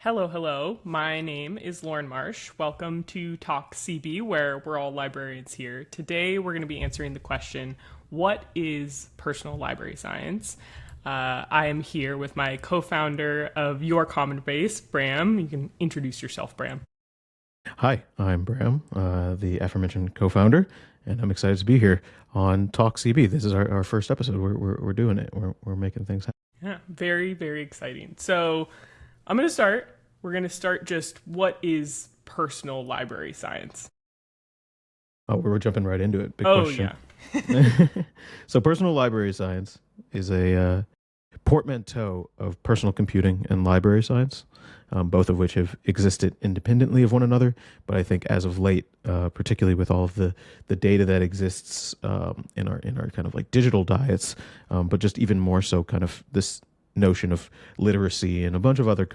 Hello, hello. My name is Lauren Marsh. Welcome to talkCB, where we're all librarians here. Today, we're going to be answering the question, what is personal library science? I am here with my co-founder of Your Commonplace, Bram. You can introduce yourself, Bram. Hi, I'm Bram, the aforementioned co-founder, and I'm excited to be here on talkCB. This is our first episode. We're doing it. We're making things happen. Yeah, very, very exciting. So I'm going to start. We're going to start just what is personal library science? Oh, we're jumping right into it. Big Oh, question. yeah. So, personal library science is a portmanteau of personal computing and library science, both of which have existed independently of one another. But I think as of late, particularly with all of the data that exists in our kind of like digital diets, but just even more so, kind of this notion of literacy and a bunch of other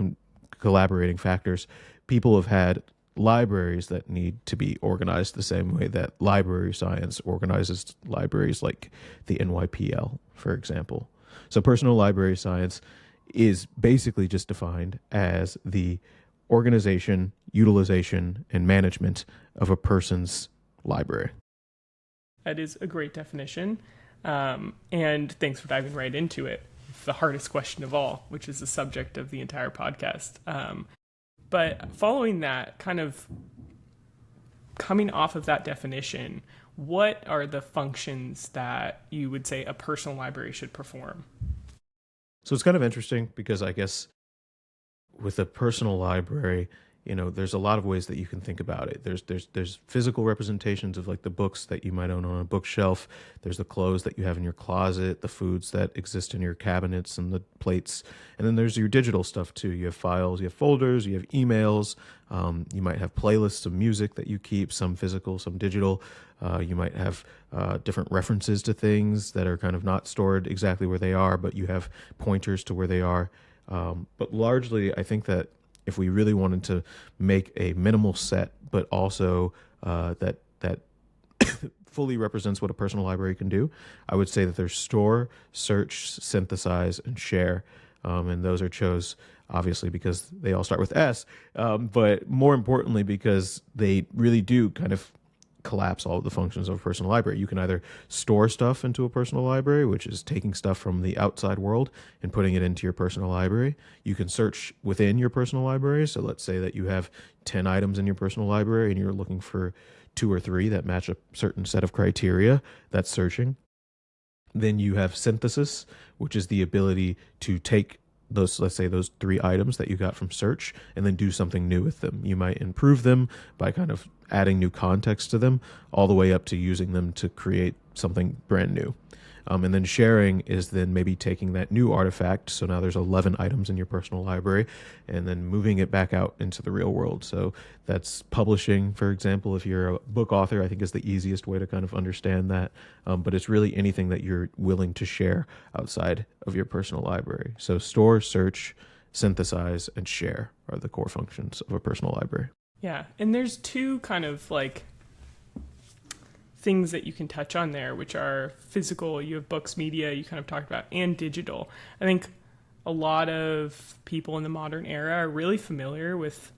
collaborating factors, people have had libraries that need to be organized the same way that library science organizes libraries like the NYPL, for example. So personal library science is basically just defined as the organization, utilization, and management of a person's library. That is a great definition. And thanks for diving right into it. The hardest question of all, which is the subject of the entire podcast. But following that, kind of coming off of that definition, what are the functions that you would say a personal library should perform? So it's kind of interesting because I guess with a personal library, there's a lot of ways that you can think about it. There's physical representations of like the books that you might own on a bookshelf. There's the clothes that you have in your closet, the foods that exist in your cabinets and the plates. And then there's your digital stuff too. You have files, you have folders, you have emails. You might have playlists of music that you keep, some physical, some digital. You might have different references to things that are kind of not stored exactly where they are, but you have pointers to where they are. But largely, I think that if we really wanted to make a minimal set, but also that fully represents what a personal library can do, I would say that there's store, search, synthesize, and share. And those are chose obviously because they all start with S, but more importantly because they really do kind of collapse all of the functions of a personal library. You can either store stuff into a personal library, which is taking stuff from the outside world and putting it into your personal library. You can search within your personal library. So let's say that you have 10 items in your personal library and you're looking for 2 or 3 that match a certain set of criteria. That's searching. Then you have synthesis, which is the ability to take those, let's say those 3 items that you got from search and then do something new with them. You might improve them by kind of adding new context to them, all the way up to using them to create something brand new. And then sharing is then maybe taking that new artifact. So now there's 11 items in your personal library and then moving it back out into the real world. So that's publishing, for example. If you're a book author, I think is the easiest way to kind of understand that. But it's really anything that you're willing to share outside of your personal library. So store, search, synthesize, and share are the core functions of a personal library. Yeah, and there's two kind of like things that you can touch on there, which are physical. You have books, media, you kind of talked about, and digital. I think a lot of people in the modern era are really familiar with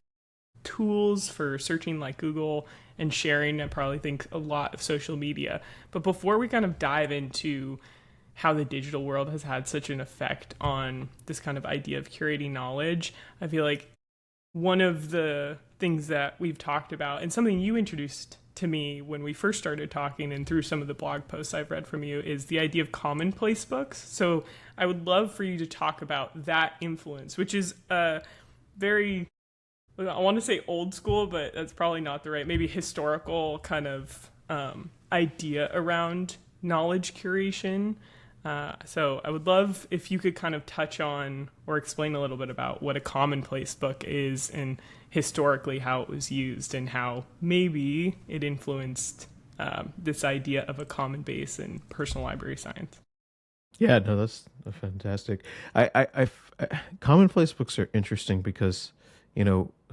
tools for searching like Google and sharing. I probably think a lot of social media. But before we kind of dive into how the digital world has had such an effect on this kind of idea of curating knowledge, I feel like one of the things that we've talked about and something you introduced to me when we first started talking and through some of the blog posts I've read from you is the idea of commonplace books. So I would love for you to talk about that influence, which is a very, I want to say old school, but that's probably not the right, maybe historical kind of idea around knowledge curation. So I would love if you could kind of touch on or explain a little bit about what a commonplace book is and historically how it was used and how maybe it influenced this idea of a common base in personal library science. Yeah, no, that's fantastic. Commonplace books are interesting because,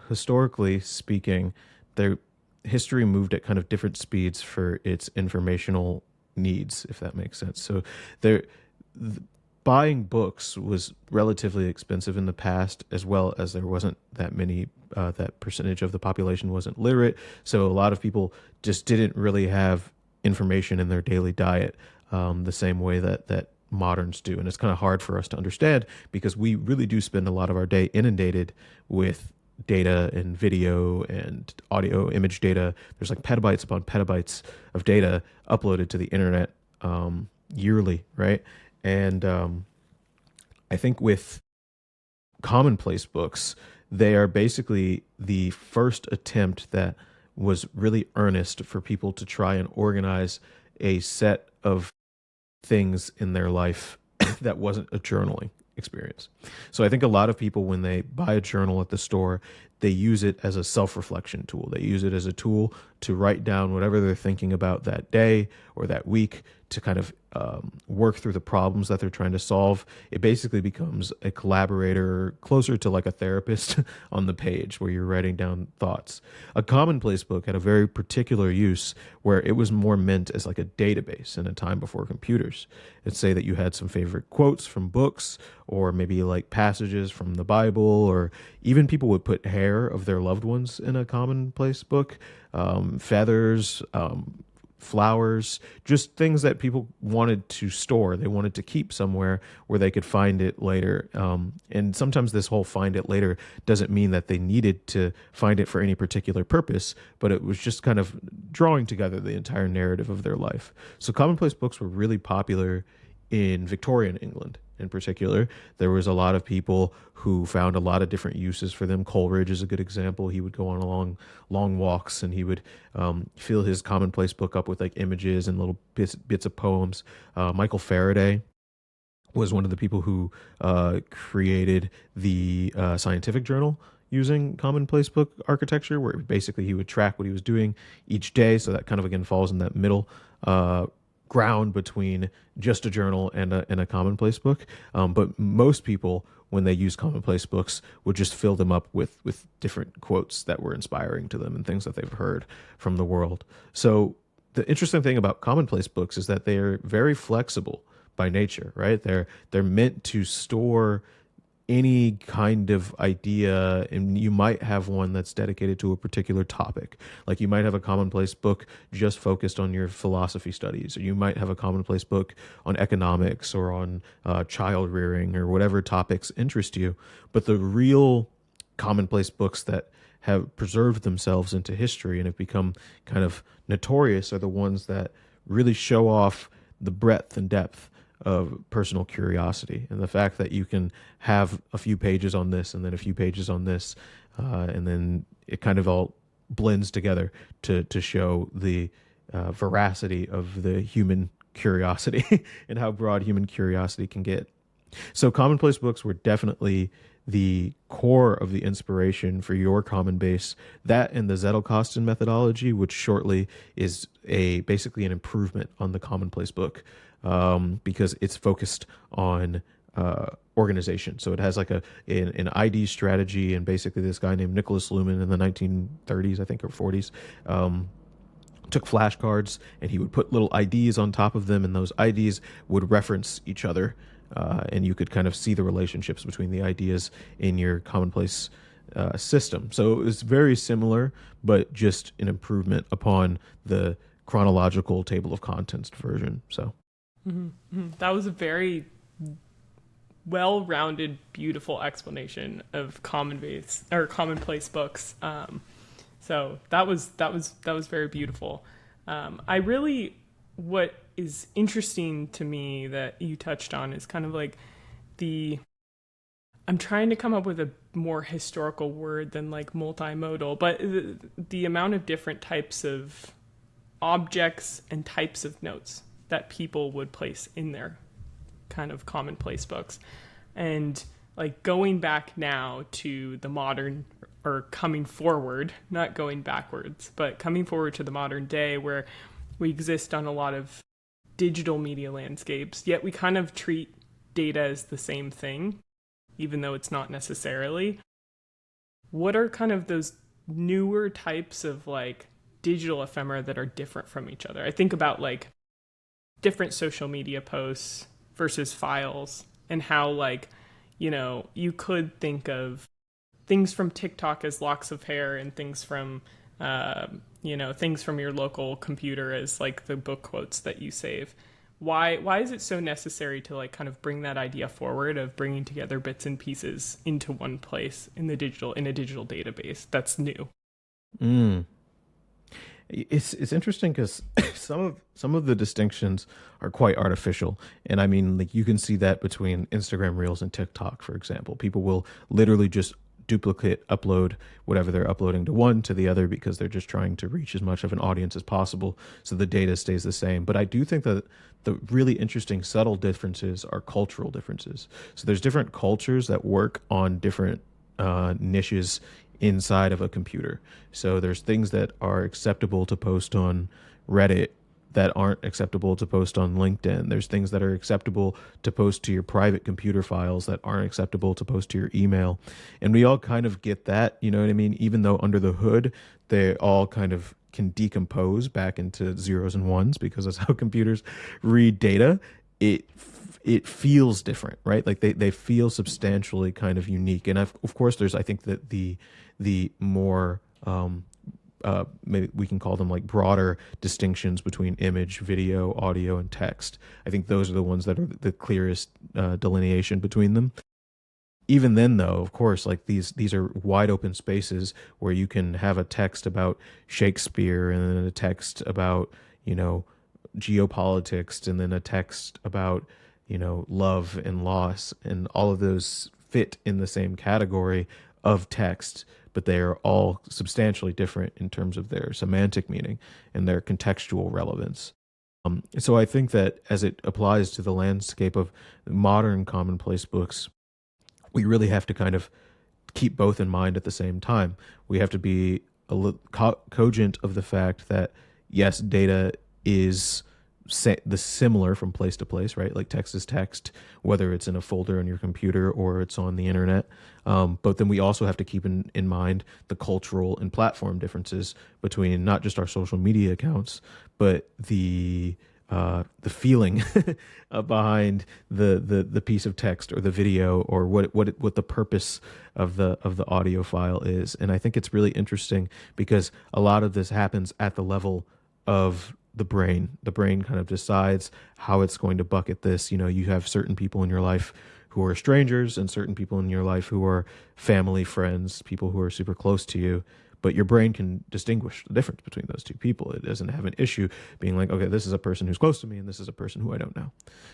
historically speaking, their history moved at kind of different speeds for its informational needs, if that makes sense. So there, buying books was relatively expensive in the past, as well as there wasn't that many, that percentage of the population wasn't literate. So a lot of people just didn't really have information in their daily diet the same way that moderns do. And it's kind of hard for us to understand because we really do spend a lot of our day inundated with data and video and audio image data. There's like petabytes upon petabytes of data uploaded to the internet yearly, right? And I think with commonplace books, they are basically the first attempt that was really earnest for people to try and organize a set of things in their life that wasn't a journaling experience. So I think a lot of people, when they buy a journal at the store, they use it as a self-reflection tool. They use it as a tool to write down whatever they're thinking about that day or that week, to kind of work through the problems that they're trying to solve. It basically becomes a collaborator, closer to like a therapist on the page, where you're writing down thoughts. A commonplace book had a very particular use where it was more meant as like a database in a time before computers. It'd say that you had some favorite quotes from books, or maybe like passages from the Bible, or even people would put hair of their loved ones in a commonplace book, feathers, flowers, just things that people wanted to store. They wanted to keep somewhere where they could find it later. And sometimes this whole find it later doesn't mean that they needed to find it for any particular purpose, but it was just kind of drawing together the entire narrative of their life. So commonplace books were really popular in Victorian England. In particular, there was a lot of people who found a lot of different uses for them. Coleridge is a good example. He would go on long walks, and he would fill his commonplace book up with like images and little bits of poems. Michael Faraday was one of the people who created the scientific journal using commonplace book architecture, where basically he would track what he was doing each day. So that kind of again falls in that middle ground between just a journal and a commonplace book. But most people, when they use commonplace books, would just fill them up with different quotes that were inspiring to them and things that they've heard from the world. So the interesting thing about commonplace books is that they are very flexible by nature, right? They're meant to store any kind of idea, and you might have one that's dedicated to a particular topic. Like you might have a commonplace book just focused on your philosophy studies, or you might have a commonplace book on economics or on child rearing or whatever topics interest you. But the real commonplace books that have preserved themselves into history and have become kind of notorious are the ones that really show off the breadth and depth of personal curiosity, and the fact that you can have a few pages on this and then a few pages on this, and then it kind of all blends together to show the veracity of the human curiosity and how broad human curiosity can get. So commonplace books were definitely the core of the inspiration for your common base. That and the Zettelkasten methodology, which shortly is basically an improvement on the commonplace book, because it's focused on organization. So it has like an ID strategy, and basically this guy named Nicholas Luhmann in the 1930s, I think, or 40s, took flashcards and he would put little IDs on top of them, and those IDs would reference each other, and you could kind of see the relationships between the ideas in your commonplace system. So it was very similar, but just an improvement upon the chronological table of contents version. So that was a very well-rounded, beautiful explanation of commonplace books. So that was very beautiful. What is interesting to me that you touched on is kind of like I'm trying to come up with a more historical word than like multimodal, but the amount of different types of objects and types of notes that people would place in their kind of commonplace books. And like going back now to the modern, or coming forward, not going backwards, but coming forward to the modern day, where we exist on a lot of digital media landscapes, yet we kind of treat data as the same thing, even though it's not necessarily. What are kind of those newer types of like digital ephemera that are different from each other? I think about like different social media posts versus files and how like, you could think of things from TikTok as locks of hair and things from your local computer as like the book quotes that you save. Why is it so necessary to like kind of bring that idea forward of bringing together bits and pieces into one place in a digital database that's new? Mm. It's interesting because some of the distinctions are quite artificial, and I mean, like you can see that between Instagram Reels and TikTok, for example. People will literally just duplicate upload whatever they're uploading to one to the other because they're just trying to reach as much of an audience as possible, so the data stays the same. But I do think that the really interesting subtle differences are cultural differences. So there's different cultures that work on different niches inside of a computer. So there's things that are acceptable to post on Reddit that aren't acceptable to post on LinkedIn. There's things that are acceptable to post to your private computer files that aren't acceptable to post to your email. And we all kind of get that, you know what I mean? Even though under the hood, they all kind of can decompose back into zeros and ones because that's how computers read data. It feels different, right? Like they feel substantially kind of unique. And of course, there's, I think that the more maybe we can call them like broader distinctions between image, video, audio, and text. I think those are the ones that are the clearest delineation between them. Even then, though, of course, like these are wide open spaces where you can have a text about Shakespeare and then a text about, geopolitics and then a text about, love and loss, and all of those fit in the same category of text, but they are all substantially different in terms of their semantic meaning and their contextual relevance. So I think that as it applies to the landscape of modern commonplace books, we really have to kind of keep both in mind at the same time. We have to be cogent of the fact that, yes, data is the similar from place to place, right? Like text is text, whether it's in a folder on your computer or it's on the internet. But then we also have to keep in mind the cultural and platform differences between not just our social media accounts, but the feeling behind the piece of text or the video, or what the purpose of the audio file is. And I think it's really interesting because a lot of this happens at the level of the brain. The brain kind of decides how it's going to bucket this. You have certain people in your life who are strangers and certain people in your life who are family, friends, people who are super close to you. But your brain can distinguish the difference between those two people. It doesn't have an issue being like, okay, this is a person who's close to me and this is a person who I don't know.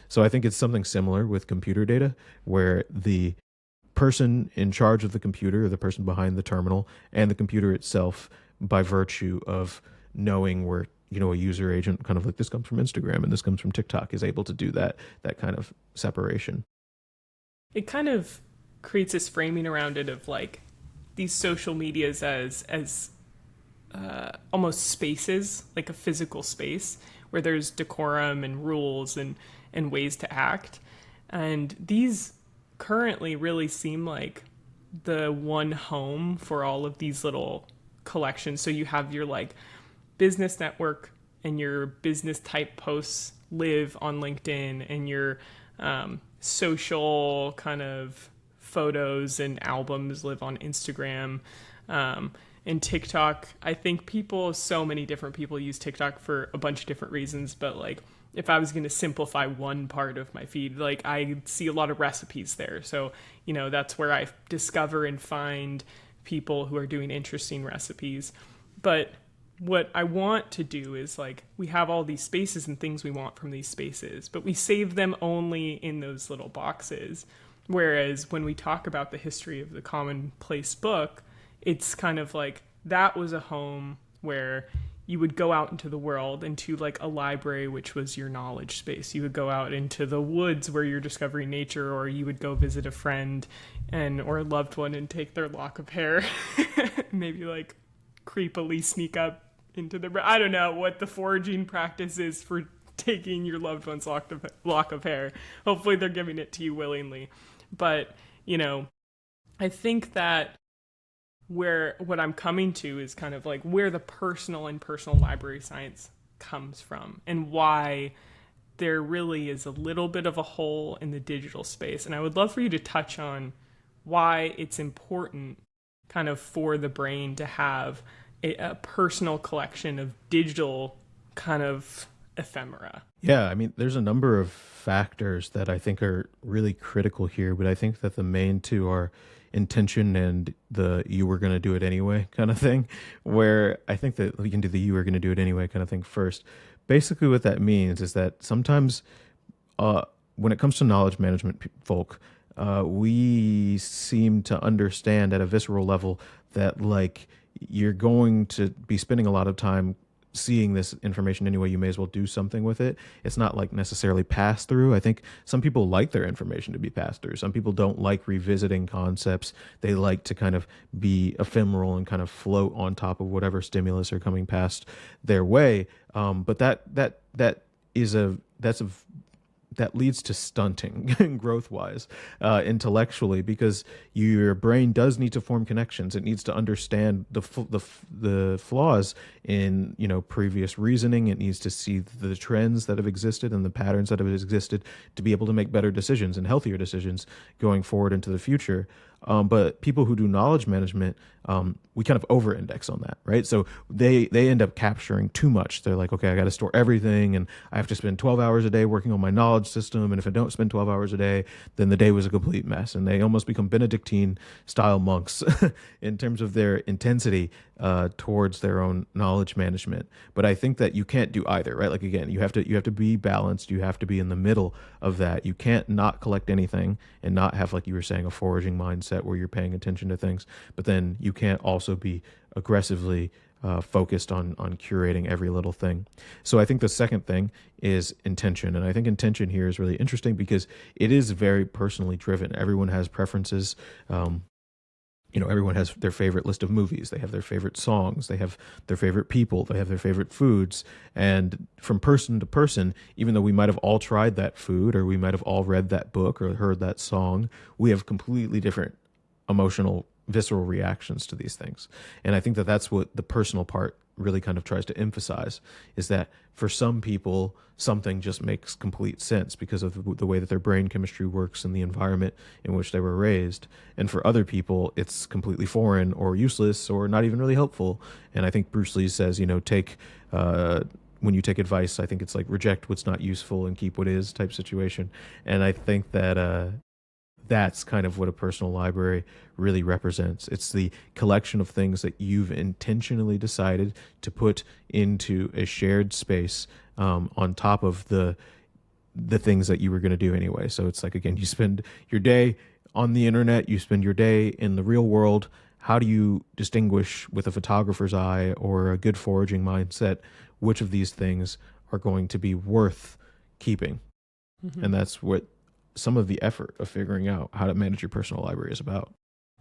So I think it's something similar with computer data, where the person in charge of the computer, or the person behind the terminal, and the computer itself, by virtue of knowing where a user agent, kind of like this comes from Instagram and this comes from TikTok, is able to do that kind of separation. It kind of creates this framing around it of like these social medias as almost spaces, like a physical space where there's decorum and rules and ways to act. And these currently really seem like the one home for all of these little collections. So you have your like business network and your business type posts live on LinkedIn, and your social kind of photos and albums live on Instagram. And TikTok, I think so many different people use TikTok for a bunch of different reasons, but like if I was going to simplify one part of my feed, like I see a lot of recipes there. So, that's where I discover and find people who are doing interesting recipes. But what I want to do is like, we have all these spaces and things we want from these spaces, but we save them only in those little boxes. Whereas when we talk about the history of the commonplace book, it's kind of like that was a home where you would go out into the world, into like a library, which was your knowledge space. You would go out into the woods where you're discovering nature, or you would go visit a friend or a loved one and take their lock of hair, maybe like creepily sneak up into I don't know what the foraging practice is for taking your loved one's lock of hair. Hopefully they're giving it to you willingly. But, I think that what I'm coming to is kind of like where the personal library science comes from, and why there really is a little bit of a hole in the digital space. And I would love for you to touch on why it's important kind of for the brain to have a personal collection of digital kind of ephemera. Yeah, I mean, there's a number of factors that I think are really critical here, but I think that the main two are intention and the you were going to do it anyway kind of thing, where I think that we can do the you were going to do it anyway kind of thing first. Basically, what that means is that sometimes when it comes to knowledge management folk, we seem to understand at a visceral level that like you're going to be spending a lot of time seeing this information anyway, you may as well do something with it. It's not like necessarily pass through. I think some people like their information to be passed through. Some people don't like revisiting concepts. They like to kind of be ephemeral and kind of float on top of whatever stimulus are coming past their way. But that leads to stunting growth wise, intellectually, because your brain does need to form connections. It needs to understand the flaws in, previous reasoning. It needs to see the trends that have existed and the patterns that have existed to be able to make better decisions and healthier decisions going forward into the future. But people who do knowledge management, we kind of over index on that, right? So they end up capturing too much. They're like, okay, I got to store everything and I have to spend 12 hours a day working on my knowledge system. And if I don't spend 12 hours a day, then the day was a complete mess. And they almost become Benedictine style monks in terms of their intensity towards their own knowledge management. But I think that you can't do either, right? Like, again, you have to be balanced. You have to be in the middle of that. You can't not collect anything and not have, like you were saying, a foraging mindset where you're paying attention to things. But then you can't also be aggressively focused on curating every little thing. So I think the second thing is intention. And I think intention here is really interesting because it is very personally driven. Everyone has preferences. Everyone has their favorite list of movies. They have their favorite songs. They have their favorite people. They have their favorite foods. And from person to person, even though we might have all tried that food or we might have all read that book or heard that song, we have completely different emotional, visceral reactions to these things. And I think that that's what the personal part really kind of tries to emphasize, is that for some people, something just makes complete sense because of the way that their brain chemistry works and the environment in which they were raised. And for other people, it's completely foreign or useless or not even really helpful. And I think Bruce Lee says, when you take advice, I think it's like reject what's not useful and keep what is type situation. And I think that that's kind of what a personal library really represents. It's the collection of things that you've intentionally decided to put into a shared space on top of the things that you were going to do anyway. So it's like, again, you spend your day on the internet, you spend your day in the real world. How do you distinguish with a photographer's eye or a good foraging mindset which of these things are going to be worth keeping? Mm-hmm. And that's what some of the effort of figuring out how to manage your personal library is about.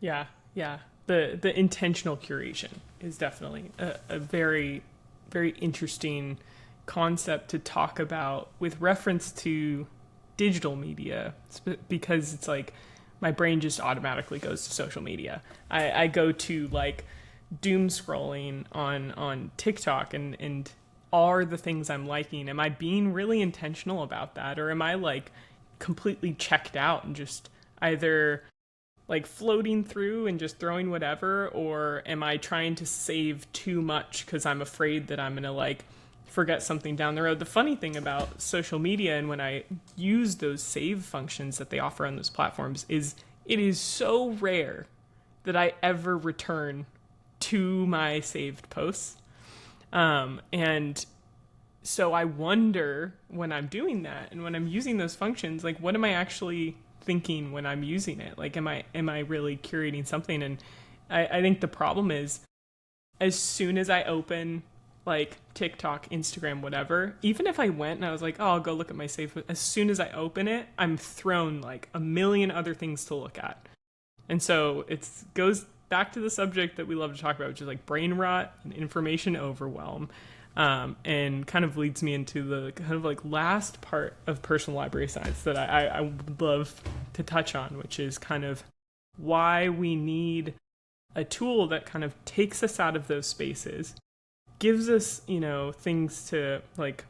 Yeah. The intentional curation is definitely a very, very interesting concept to talk about with reference to digital media, because it's like my brain just automatically goes to social media. I go to like doom scrolling on TikTok and are the things I'm liking, am I being really intentional about that, or am I like completely checked out and just either like floating through and just throwing whatever, or am I trying to save too much because I'm afraid that I'm gonna like forget something down the road? The funny thing about social media and when I use those save functions that they offer on those platforms is it is so rare that I ever return to my saved posts. And so I wonder when I'm doing that and when I'm using those functions, like what am I actually thinking when I'm using it? Like, am I really curating something? And I think the problem is as soon as I open like TikTok, Instagram, whatever, even if I went and I was like, oh, I'll go look at my save, as soon as I open it, I'm thrown like a million other things to look at. And so it goes back to the subject that we love to talk about, which is like brain rot and information overwhelm. And kind of leads me into the kind of like last part of personal library science that I would love to touch on, which is kind of why we need a tool that kind of takes us out of those spaces, gives us, things to like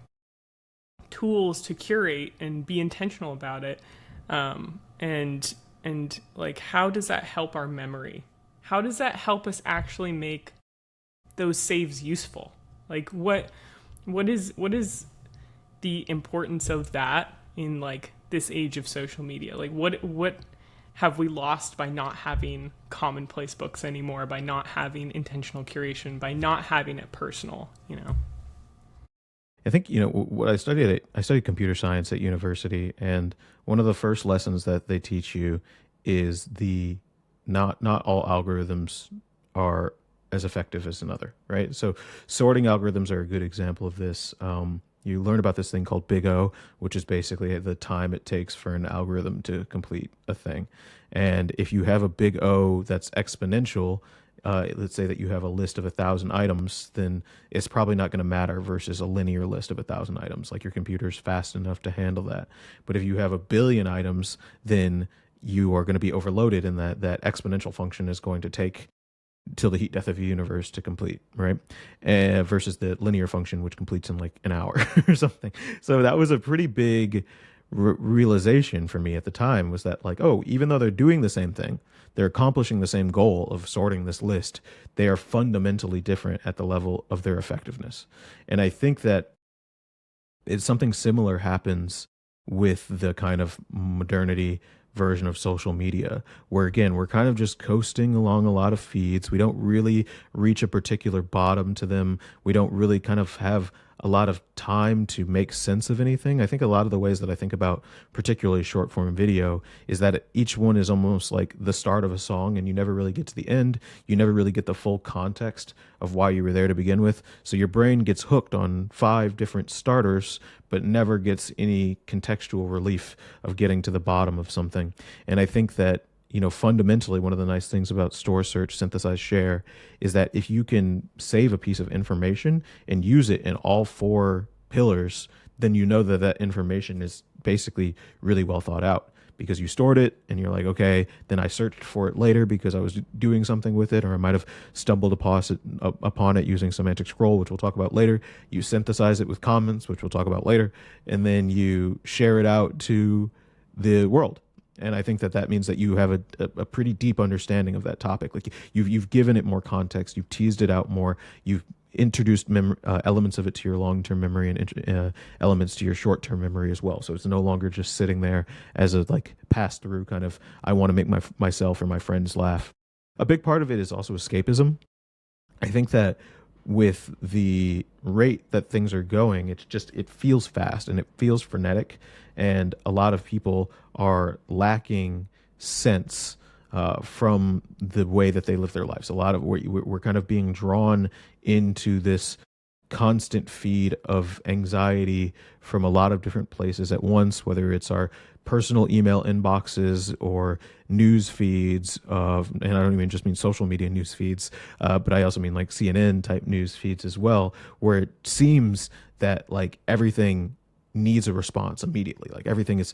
tools to curate and be intentional about it. And like, how does that help our memory? How does that help us actually make those saves useful? Like, what is the importance of that in like this age of social media? Like, what have we lost by not having commonplace books anymore, by not having intentional curation, by not having it personal, you know? I think, what I studied computer science at university, and one of the first lessons that they teach you is the not all algorithms are as effective as another, right? So sorting algorithms are a good example of this. You learn about this thing called Big O, which is basically the time it takes for an algorithm to complete a thing. And if you have a big O that's exponential, let's say that you have a list of 1,000 items, then it's probably not going to matter versus a linear list of 1,000 items. Like, your computer's fast enough to handle that. But if you have 1,000,000,000 items, then you are going to be overloaded, and that exponential function is going to take till the heat death of the universe to complete, right? Versus the linear function, which completes in like an hour or something. So that was a pretty big realization for me at the time, was that like, oh, even though they're doing the same thing, they're accomplishing the same goal of sorting this list, they are fundamentally different at the level of their effectiveness. And I think that it's something similar happens with the kind of modernity version of social media, where again, we're kind of just coasting along a lot of feeds. We don't really reach a particular bottom to them. We don't really kind of have a lot of time to make sense of anything. I think a lot of the ways that I think about particularly short form video is that each one is almost like the start of a song, and you never really get to the end. You never really get the full context of why you were there to begin with. So your brain gets hooked on 5 different starters, but never gets any contextual relief of getting to the bottom of something. And I think that, fundamentally, one of the nice things about store, search, synthesize, share is that if you can save a piece of information and use it in all 4 pillars, then you know that that information is basically really well thought out, because you stored it and you're like, okay, then I searched for it later because I was doing something with it, or I might have stumbled upon it using semantic scroll, which we'll talk about later. You synthesize it with comments, which we'll talk about later, and then you share it out to the world. And I think that that means that you have a pretty deep understanding of that topic. Like, you've given it more context, you've teased it out more, you've introduced elements of it to your long-term memory, and elements to your short-term memory as well. So it's no longer just sitting there as a like pass-through kind of, I want to make myself or my friends laugh. A big part of it is also escapism. I think that with the rate that things are going, it feels fast and it feels frenetic, and a lot of people are lacking sense from the way that they live their lives. A lot of we're kind of being drawn into this constant feed of anxiety from a lot of different places at once, whether it's our personal email inboxes or news feeds and I don't even just mean social media news feeds, but I also mean like CNN type news feeds as well, where it seems that like everything needs a response immediately. Like everything is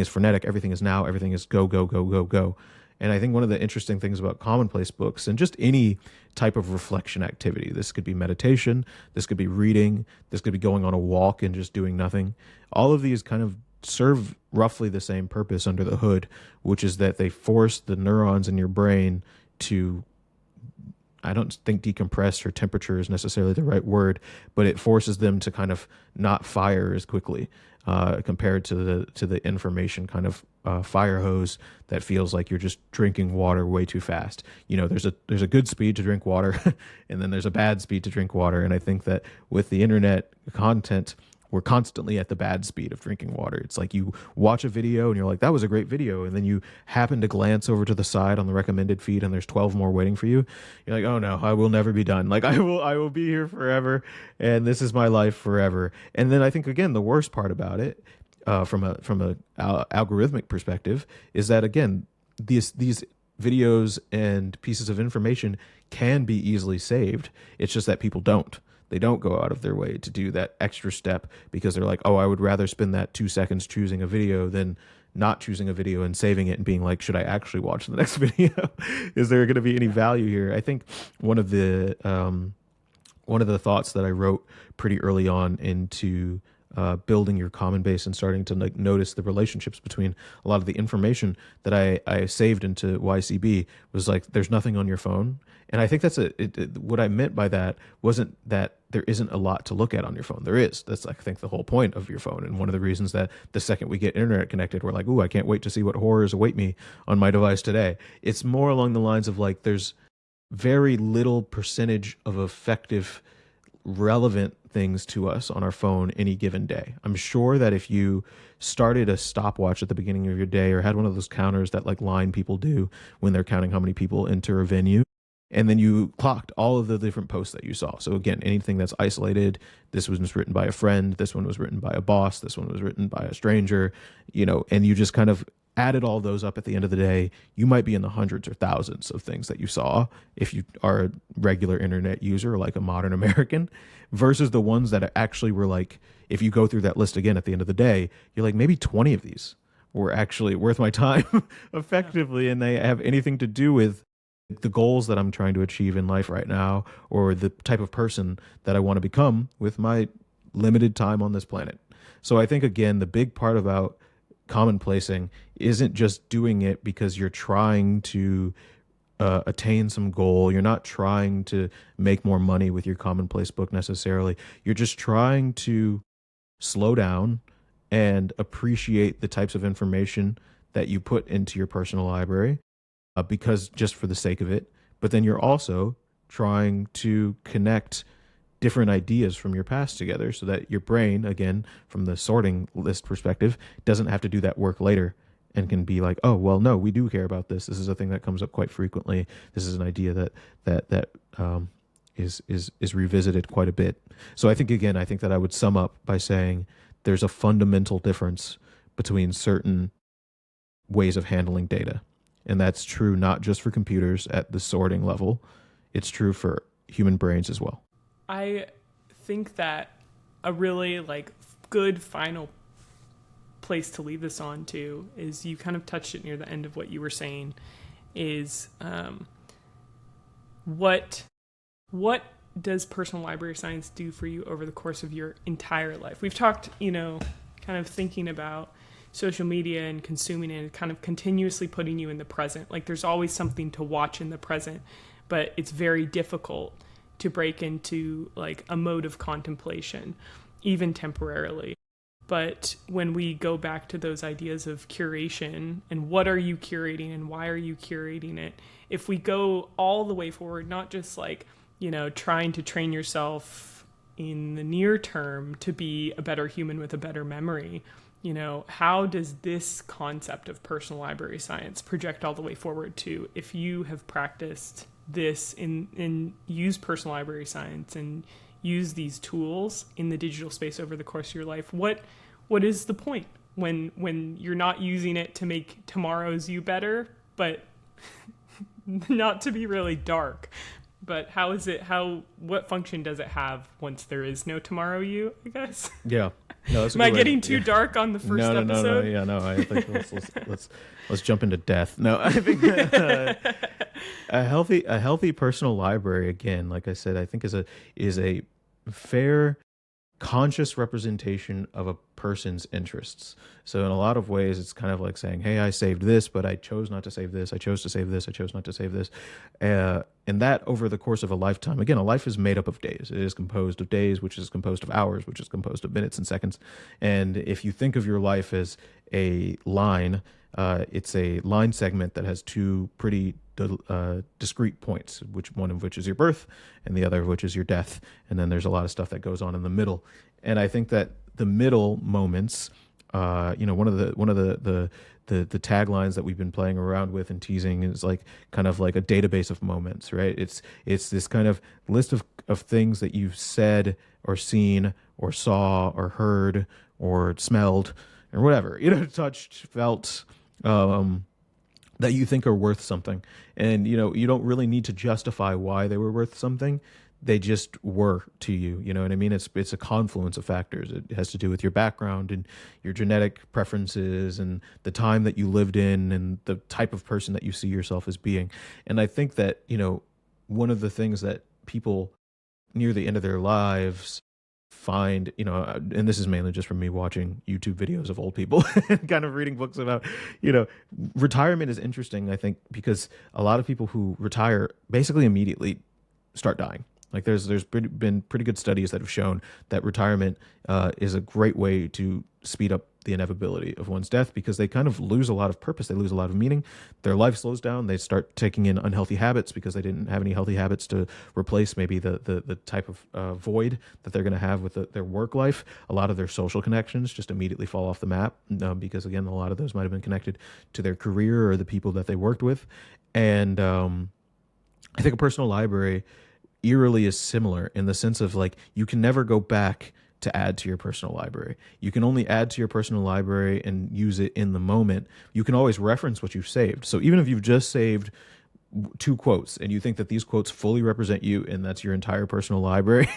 frenetic, everything is now, everything is go, go, go, go, go. And I think one of the interesting things about commonplace books, and just any type of reflection activity, this could be meditation, this could be reading, this could be going on a walk and just doing nothing. All of these kind of serve roughly the same purpose under the hood, which is that they force the neurons in your brain to, I don't think decompress or temperature is necessarily the right word, but it forces them to kind of not fire as quickly compared to the information kind of fire hose that feels like you're just drinking water way too fast. There's a good speed to drink water, and then there's a bad speed to drink water. And I think that with the internet content, we're constantly at the bad speed of drinking water. It's like you watch a video and you're like, that was a great video. And then you happen to glance over to the side on the recommended feed and there's 12 more waiting for you. You're like, oh no, I will never be done. Like I will be here forever. And this is my life forever. And then I think, again, the worst part about it, from a algorithmic perspective, is that, again, these videos and pieces of information can be easily saved. It's just that people don't. They don't go out of their way to do that extra step, because they're like, oh, I would rather spend that 2 seconds choosing a video than not choosing a video and saving it and being like, should I actually watch the next video? Is there going to be any value here? I think one of the thoughts that I wrote pretty early on into building your common base and starting to like notice the relationships between a lot of the information that I saved into YCB was like, there's nothing on your phone. And I think that's what I meant by that wasn't that there isn't a lot to look at on your phone. There is. That's, I think, the whole point of your phone. And one of the reasons that the second we get internet connected, we're like, ooh, I can't wait to see what horrors await me on my device today. It's more along the lines of like, there's very little percentage of effective, relevant things to us on our phone any given day. I'm sure that if you started a stopwatch at the beginning of your day or had one of those counters that like line people do when they're counting how many people enter a venue, and then you clocked all of the different posts that you saw. So again, anything that's isolated, this one was written by a friend, this one was written by a boss, this one was written by a stranger, and you just kind of added all those up at the end of the day, you might be in the hundreds or thousands of things that you saw if you are a regular internet user, like a modern American, versus the ones that actually were like, if you go through that list again at the end of the day, you're like, maybe 20 of these were actually worth my time effectively, and they have anything to do with the goals that I'm trying to achieve in life right now, or the type of person that I want to become with my limited time on this planet. So I think, again, the big part about commonplacing isn't just doing it because you're trying to attain some goal. You're not trying to make more money with your commonplace book necessarily. You're just trying to slow down and appreciate the types of information that you put into your personal library, because just for the sake of it. But then you're also trying to connect different ideas from your past together so that your brain, again, from the sorting list perspective, doesn't have to do that work later and can be like, oh, well, no, we do care about this. This is a thing that comes up quite frequently. This is an idea that is revisited quite a bit. So I think that I would sum up by saying there's a fundamental difference between certain ways of handling data. And that's true not just for computers at the sorting level. It's true for human brains as well. I think that a really good final place to leave this on to is, you kind of touched it near the end of what you were saying, is what does personal library science do for you over the course of your entire life? We've talked, kind of thinking about social media and consuming it and kind of continuously putting you in the present. Like, there's always something to watch in the present, but it's very difficult to break into like a mode of contemplation, even temporarily. But when we go back to those ideas of curation and what are you curating and why are you curating it, if we go all the way forward, not just like, trying to train yourself in the near term to be a better human with a better memory, how does this concept of personal library science project all the way forward to, if you have practiced this and use personal library science and use these tools in the digital space over the course of your life, what is the point when you're not using it to make tomorrow's you better, but not to be really dark, but what function does it have once there is no tomorrow you, I guess? Yeah. No, that's Am I getting too dark on the first episode? No. Yeah, no. I think let's jump into death. No, I think a healthy personal library, again, like I said, I think is a fair, conscious representation of a person's interests. So in a lot of ways, it's kind of like saying, hey, I saved this, but I chose not to save this. I chose to save this. I chose not to save this. And that over the course of a lifetime, again, a life is made up of days. It is composed of days, which is composed of hours, which is composed of minutes and seconds. And if you think of your life as a line, it's a line segment that has two pretty discrete points, one of which is your birth and the other of which is your death. And then there's a lot of stuff that goes on in the middle. And I think that the middle moments, one of the taglines that we've been playing around with and teasing is like kind of like a database of moments, right? It's this kind of list of things that you've said or seen or saw or heard or smelled or whatever, touched, felt, that you think are worth something. And, you don't really need to justify why they were worth something. They just were to you. You know what I mean? It's a confluence of factors. It has to do with your background and your genetic preferences and the time that you lived in and the type of person that you see yourself as being. And I think that, one of the things that people near the end of their lives find, and this is mainly just from me watching YouTube videos of old people and kind of reading books about, you know, retirement is interesting, I think, because a lot of people who retire basically immediately start dying. Like been pretty good studies that have shown that retirement is a great way to speed up the inevitability of one's death because they kind of lose a lot of purpose. They lose a lot of meaning. Their life slows down. They start taking in unhealthy habits because they didn't have any healthy habits to replace maybe the type of void that they're going to have with their work life. A lot of their social connections just immediately fall off the map because, again, a lot of those might have been connected to their career or the people that they worked with. And I think a personal library eerily is similar in the sense of like you can never go back to add to your personal library. You can only add to your personal library and use it in the moment. You can always reference what you've saved. So even if you've just saved 2 quotes and you think that these quotes fully represent you and that's your entire personal library,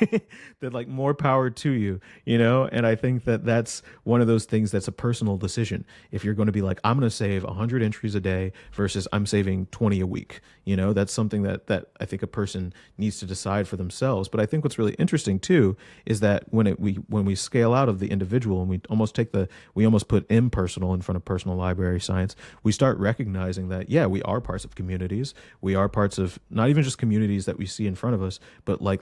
that like more power to you, and I think that that's one of those things that's a personal decision. If you're going to be like, I'm going to save 100 entries a day versus I'm saving 20 a week, that's something that I think a person needs to decide for themselves. But I think what's really interesting too is that when we scale out of the individual and we almost put impersonal in front of personal library science, we start recognizing that, yeah, we are parts of communities. We are parts of not even just communities that we see in front of us, but like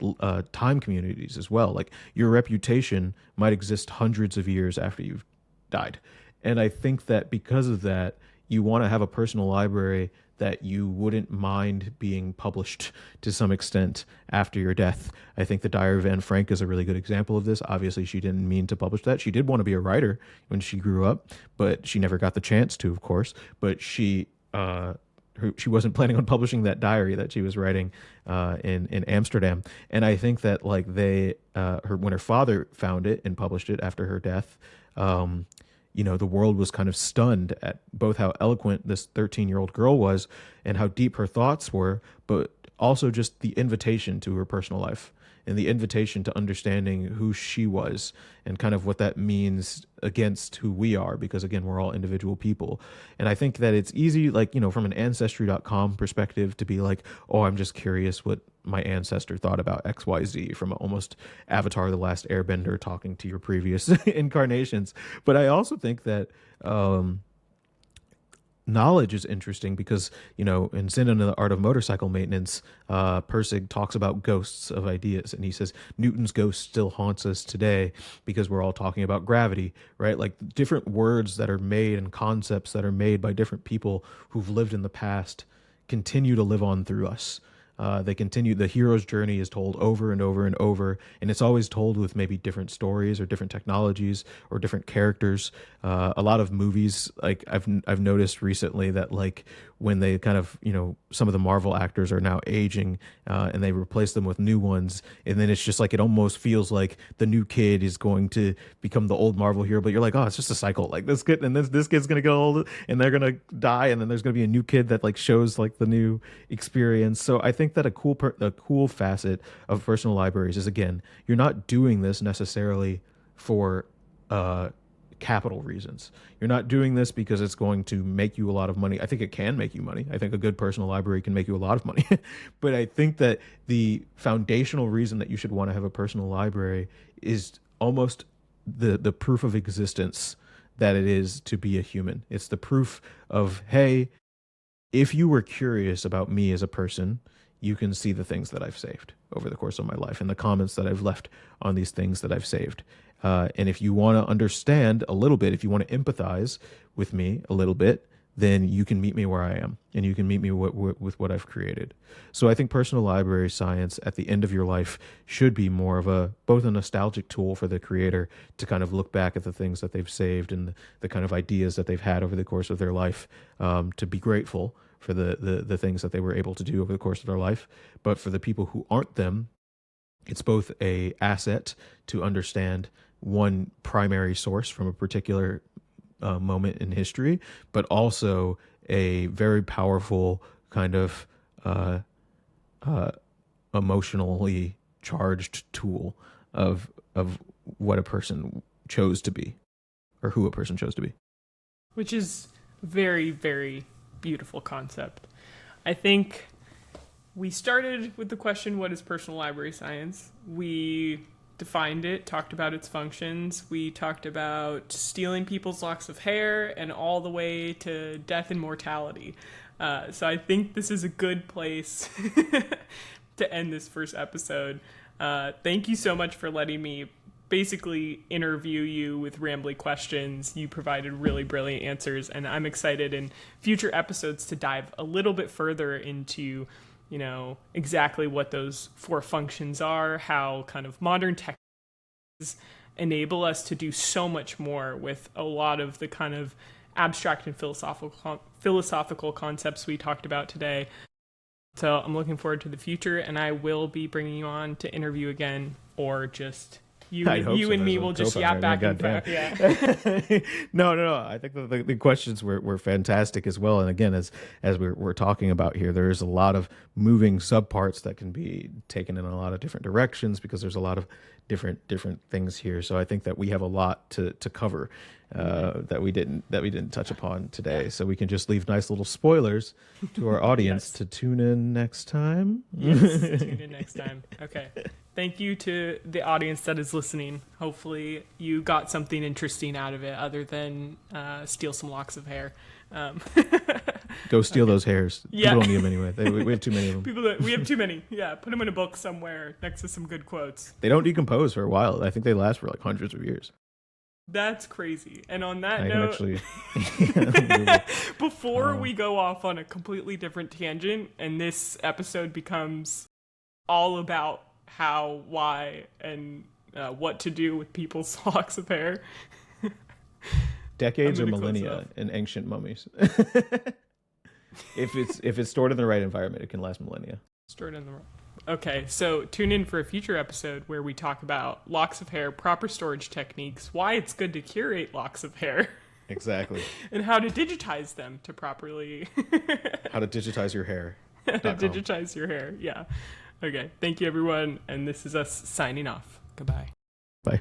time communities as well. Like your reputation might exist hundreds of years after you've died. And I think that because of that, you want to have a personal library that you wouldn't mind being published to some extent after your death. I think the Diary of Anne Frank is a really good example of this. Obviously, she didn't mean to publish that. She did want to be a writer when she grew up, but she never got the chance to, of course. But she wasn't planning on publishing that diary that she was writing in Amsterdam. And I think that like when her father found it and published it after her death, the world was kind of stunned at both how eloquent this 13-year-old girl was and how deep her thoughts were, but also just the invitation to her personal life and the invitation to understanding who she was and kind of what that means against who we are, because again, we're all individual people. And I think that it's easy, like, from an ancestry.com perspective to be like, oh, I'm just curious what my ancestor thought about XYZ, from almost Avatar: The Last Airbender talking to your previous incarnations. But I also think that knowledge is interesting because, in Zen and the Art of Motorcycle Maintenance, Persig talks about ghosts of ideas. And he says, Newton's ghost still haunts us today because we're all talking about gravity, right? Like different words that are made and concepts that are made by different people who've lived in the past continue to live on through us. They continue. The hero's journey is told over and over and over, and it's always told with maybe different stories or different technologies or different characters. A lot of movies, like I've noticed recently that like when they kind of, some of the Marvel actors are now aging and they replace them with new ones, and then it's just like it almost feels like the new kid is going to become the old Marvel hero, but you're like, oh, it's just a cycle. Like this kid and this kid's gonna get old and they're gonna die, and then there's gonna be a new kid that like shows like the new experience. So I think that a cool facet of personal libraries is, again, you're not doing this necessarily for capital reasons. You're not doing this because it's going to make you a lot of money. I think it can make you money. I think a good personal library can make you a lot of money. But I think that the foundational reason that you should want to have a personal library is almost the proof of existence that it is to be a human. It's the proof of, hey, if you were curious about me as a person, you can see the things that I've saved over the course of my life and the comments that I've left on these things that I've saved. And if you want to understand a little bit, if you want to empathize with me a little bit, then you can meet me where I am and you can meet me with what I've created. So I think personal library science at the end of your life should be more of both a nostalgic tool for the creator to kind of look back at the things that they've saved and the kind of ideas that they've had over the course of their life, to be grateful for the things that they were able to do over the course of their life. But for the people who aren't them, it's both a asset to understand one primary source from a particular moment in history, but also a very powerful kind of emotionally charged tool of what a person chose to be, or who a person chose to be. Which is very, very beautiful concept. I think we started with the question, what is personal library science? We defined it, talked about its functions. We talked about stealing people's locks of hair and all the way to death and mortality. So I think this is a good place to end this first episode. Thank you so much for letting me basically interview you with rambly questions. You provided really brilliant answers, and I'm excited in future episodes to dive a little bit further into, you know, exactly what those 4 functions are, how kind of modern technologies enable us to do so much more with a lot of the kind of abstract and philosophical concepts we talked about today. So I'm looking forward to the future, and I will be bringing you on to interview again, or just you and me will just yap back and forth. Yeah. No. I think the questions were fantastic as well. And again, as we're talking about here, there is a lot of moving subparts that can be taken in a lot of different directions, because there's a lot of different things here. So I think that we have a lot to cover that we didn't touch upon today. So we can just leave nice little spoilers to our audience to tune in next time. Yes, tune in next time. Okay. Thank you to the audience that is listening. Hopefully you got something interesting out of it other than steal some locks of hair. Go steal those hairs. Yeah. People don't need them anyway. We have too many of them. We have too many. Yeah, put them in a book somewhere next to some good quotes. They don't decompose for a while. I think they last for like hundreds of years. That's crazy. And on that I note, can actually... before we go off on a completely different tangent and this episode becomes all about how, why, and what to do with people's locks of hair. Decades or millennia in ancient mummies. If it's stored in the right environment, it can last millennia. Stored in the right. Okay, so tune in for a future episode where we talk about locks of hair, proper storage techniques, why it's good to curate locks of hair. Exactly. And how to digitize them to properly... How to digitize your hair. How to digitize your hair, yeah. Okay, thank you everyone, and this is us signing off. Goodbye. Bye.